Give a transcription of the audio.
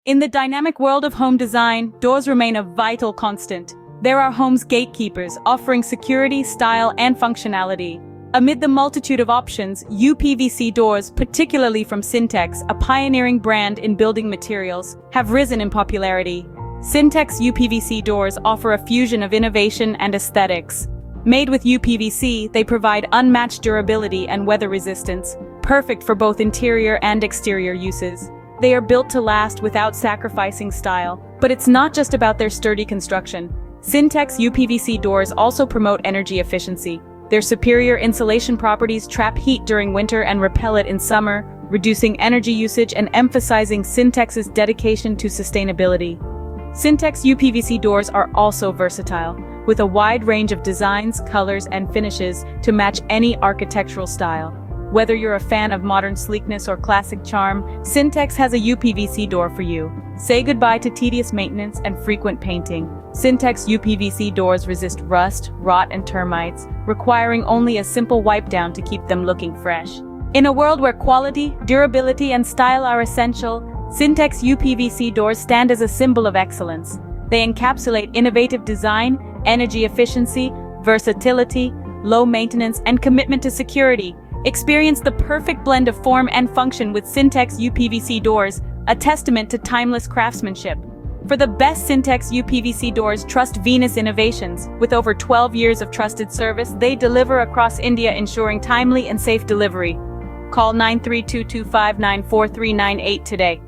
In the dynamic world of home design, doors remain a vital constant. There are home's gatekeepers, offering security, style, and functionality. Amid the multitude of options, UPVC doors, particularly from Sintex, a pioneering brand in building materials, have risen in popularity. Sintex UPVC doors offer a fusion of innovation and aesthetics. Made with UPVC, they provide unmatched durability and weather resistance, perfect for both interior and exterior uses. They are built to last without sacrificing style, but it's not just about their sturdy construction. Sintex UPVC doors also promote energy efficiency. Their superior insulation properties trap heat during winter and repel it in summer, reducing energy usage and emphasizing Sintex's dedication to sustainability. Sintex UPVC doors are also versatile, with a wide range of designs, colors, and finishes to match any architectural style. Whether you're a fan of modern sleekness or classic charm, Sintex has a UPVC door for you. Say goodbye to tedious maintenance and frequent painting. Sintex UPVC doors resist rust, rot, and termites, requiring only a simple wipe down to keep them looking fresh. In a world where quality, durability, and style are essential, Sintex UPVC doors stand as a symbol of excellence. They encapsulate innovative design, energy efficiency, versatility, low maintenance, and commitment to security. Experience the perfect blend of form and function with Sintex UPVC doors, a testament to timeless craftsmanship. For the best Sintex UPVC doors, trust VEENUS Innovations. With over 12 years of trusted service, they deliver across India, ensuring timely and safe delivery. Call 93225943998 today.